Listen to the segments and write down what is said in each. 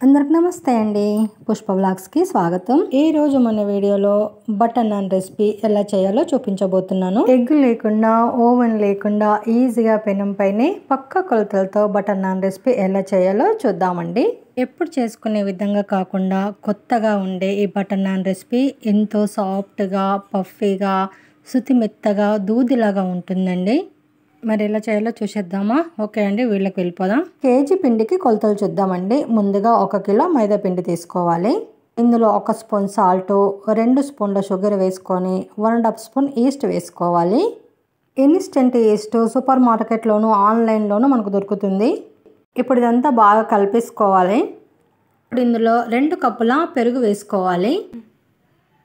అందరికి నమస్తే అండి. పుష్ప వ్లాగ్స్కి స్వాగతం. ఈ రోజు మన వీడియోలో బటర్ నాన్ రెసిపీ ఎలా చేయాలో చూపించబోతున్నాను. ఎగ్ లేకుండా, ఓవెన్ లేకుండా ఈజీగా పెనం పైనే పక్క కొలతలతో బటర్ నాన్ రెసిపీ ఎలా చేయాలో చూద్దామండి. ఎప్పుడు చేసుకునే విధంగా కాకుండా కొత్తగా ఉండే ఈ బటర్ నాన్ రెసిపీ ఎంతో సాఫ్ట్గా, పఫీగా, శుతి మెత్తగా, దూదిలాగా ఉంటుందండి. మరి ఎలా చేయాలో చూసేద్దామా? ఓకే అండి, వీళ్ళకి వెళ్ళిపోదాం. కేజీ పిండికి కొలతలు చూద్దామండి. ముందుగా 1 కిలో మైదా పిండి తీసుకోవాలి. ఇందులో 1 స్పూన్ సాల్ట్, 2 స్పూన్ల షుగర్ వేసుకొని 1.5 స్పూన్ ఈస్ట్ వేసుకోవాలి. ఇన్స్టెంట్ ఈస్ట్ సూపర్ మార్కెట్లోను ఆన్లైన్లోనూ మనకు దొరుకుతుంది. ఇప్పుడు ఇదంతా బాగా కలిపేసుకోవాలి. ఇప్పుడు ఇందులో 2 కప్పుల పెరుగు వేసుకోవాలి.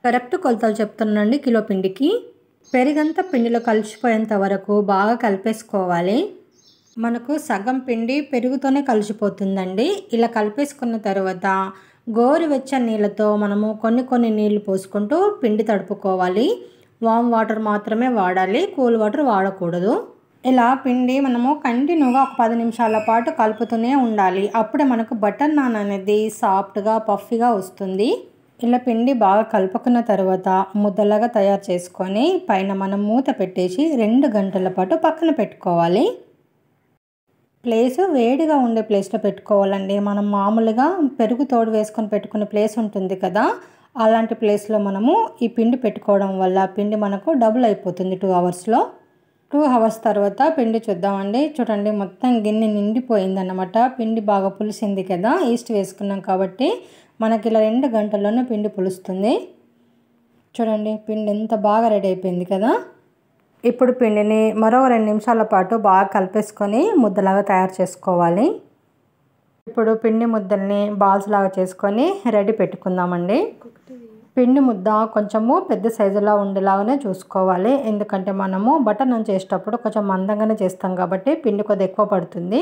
కరెక్ట్ కొలతలు చెప్తున్నాండి. కిలో పిండికి పెరుగంతా పిండిలో కలిసిపోయేంత వరకు బాగా కలిపేసుకోవాలి. మనకు సగం పిండి పెరుగుతోనే కలిసిపోతుందండి. ఇలా కలిపేసుకున్న తర్వాత గోరువెచ్చని నీళ్ళతో మనము కొన్ని నీళ్లు పోసుకుంటూ పిండి తడుపుకోవాలి. వామ్ వాటర్ మాత్రమే వాడాలి, కూల్ వాటర్ వాడకూడదు. ఇలా పిండి మనము కంటిన్యూగా ఒక 10 నిమిషాల పాటు కలుపుతూనే ఉండాలి. అప్పుడే మనకు బటర్ నాన్ అనేది సాఫ్ట్గా, పఫీగా వస్తుంది. ఇలా పిండి బాగా కలుపుకున్న తర్వాత ముద్దలాగా తయారు చేసుకొని పైన మనం మూత పెట్టేసి 2 గంటల పాటు పక్కన పెట్టుకోవాలి. ప్లేస్ వేడిగా ఉండే ప్లేస్లో పెట్టుకోవాలండి. మనం మామూలుగా పెరుగు తోడు వేసుకొని పెట్టుకునే ప్లేస్ ఉంటుంది కదా, అలాంటి ప్లేస్లో మనము ఈ పిండి పెట్టుకోవడం వల్ల పిండి మనకు డబుల్ అయిపోతుంది 2 అవర్స్లో. 2 అవర్స్ తర్వాత పిండి చూద్దామండి. చూడండి, మొత్తం గిన్నె నిండిపోయిందన్నమాట. పిండి బాగా పులిసింది కదా, ఈస్ట్ వేసుకున్నాం కాబట్టి మనకి ఇలా 2 గంటల్లోనే పిండి పులుస్తుంది. చూడండి, పిండి ఎంత బాగా రెడీ అయిపోయింది కదా. ఇప్పుడు పిండిని మరో 2 నిమిషాల పాటు బాగా కలిపేసుకొని ముద్దలాగా తయారు చేసుకోవాలి. ఇప్పుడు పిండి ముద్దల్ని బాల్స్ లాగా చేసుకొని రెడీ పెట్టుకుందామండి. పిండి ముద్ద కొంచెము పెద్ద సైజులో ఉండేలాగానే చూసుకోవాలి. ఎందుకంటే మనము బటర్ నాన్ చేసేటప్పుడు కొంచెం మందంగానే చేస్తాం కాబట్టి పిండి కొద్దిగా ఎక్కువ పడుతుంది.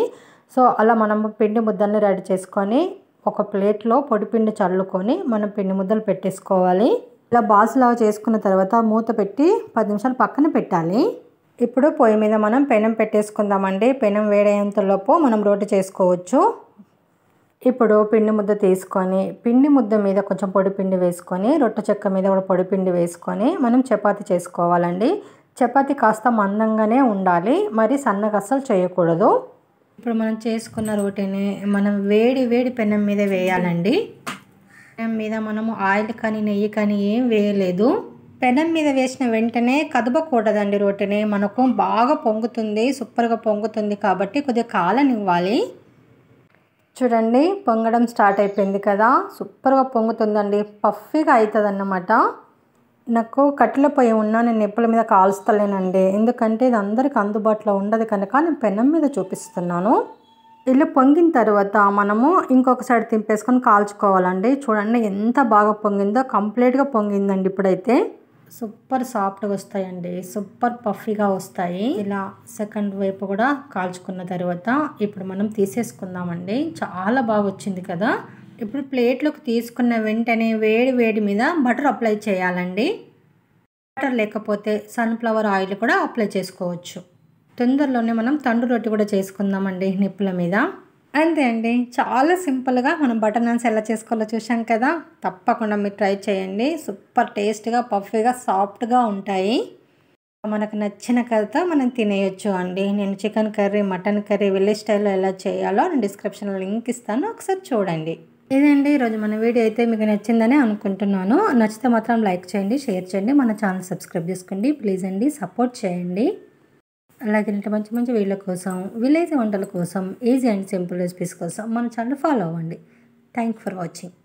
సో అలా మనము పిండి ముద్దల్ని రెడీ చేసుకొని ఒక ప్లేట్లో పొడిపిండి చల్లుకొని మనం పిండి ముద్దలు పెట్టేసుకోవాలి. ఇలా బాల్స్ లాగా చేసుకున్న తర్వాత మూత పెట్టి 10 నిమిషాలు పక్కన పెట్టాలి. ఇప్పుడు పొయ్యి మీద మనం పెనం పెట్టేసుకుందామండి. పెనం వేడయ్యేంతలోపు మనం రోటి చేసుకోవచ్చు. ఇప్పుడు పిండి ముద్ద తీసుకొని పిండి ముద్ద మీద కొంచెం పొడిపిండి వేసుకొని రొట్టె చెక్క మీద కూడా పొడిపిండి వేసుకొని మనం చపాతీ చేసుకోవాలండి. చపాతీ కాస్త మందంగానే ఉండాలి, మరి సన్నగా అస్సలు చేయకూడదు. ఇప్పుడు మనం చేసుకున్న రోటీని మనం వేడి పెనం మీద వేయాలండి. పెనం మీద మనము ఆయిల్ కానీ నెయ్యి కానీ ఏం వేయలేదు. పెనం మీద వేసిన వెంటనే కదపకూడదండి. రోటీని మనకు బాగా పొంగుతుంది, సూపర్గా పొంగుతుంది కాబట్టి కొద్దిగా కాలనివ్వాలి. చూడండి, పొంగడం స్టార్ట్ అయిపోయింది కదా, సూపర్గా పొంగుతుందండి, పఫీగా అవుతుంది అన్నమాట. నాకు కట్టెల పొయ్యి ఉన్నా నేను నిప్పుల మీద కాల్స్తలేనండి, ఎందుకంటే ఇది అందరికి అందుబాటులో ఉండదు కనుక నేను పెనం మీద చూపిస్తున్నాను. ఇలా పొంగిన తర్వాత మనము ఇంకొక సైడ్ తింపేసుకొని కాల్చుకోవాలండి. చూడండి ఎంత బాగా పొంగిందో, కంప్లీట్గా పొంగిందండి. ఇప్పుడైతే సూపర్ సాఫ్ట్గా వస్తాయండి, సూపర్ పఫీగా వస్తాయి. ఇలా సెకండ్ వైపు కూడా కాల్చుకున్న తర్వాత ఇప్పుడు మనం తీసేసుకుందామండి. చాలా బాగా వచ్చింది కదా. ఇప్పుడు ప్లేట్లోకి తీసుకున్న వెంటనే వేడి మీద బటర్ అప్లై చేయాలండి. బటర్ లేకపోతే సన్ఫ్లవర్ ఆయిల్ కూడా అప్లై చేసుకోవచ్చు. తొందరలోనే మనం తండు రొట్టి కూడా చేసుకుందామండి నిప్పుల మీద. అంతే అండి, చాలా సింపుల్గా మనం బటర్ నాన్స్ ఎలా చేసుకోవాలో చూసాం కదా. తప్పకుండా మీరు ట్రై చేయండి. సూపర్ టేస్ట్గా, పఫీగా, సాఫ్ట్గా ఉంటాయి. మనకు నచ్చిన కథతో మనం తినేయచ్చు అండి. నేను chicken curry, mutton curry village స్టైల్లో ఎలా చేయాలో నేను డిస్క్రిప్షన్లో లింక్ ఇస్తాను, ఒకసారి చూడండి. ఇదండి ఈరోజు మన వీడియో అయితే మీకు నచ్చిందని అనుకుంటున్నాను. నచ్చితే మాత్రం లైక్ చేయండి, షేర్ చేయండి, మన ఛానల్ సబ్స్క్రైబ్ చేసుకోండి ప్లీజ్ అండి, సపోర్ట్ చేయండి. అలాగే మంచి వీడియోల కోసం, విలేజ్ వంటల కోసం, ఈజీ అండ్ సింపుల్ రెసిపీస్ కోసం మన ఛానల్ ఫాలో అవ్వండి. Thank for watching.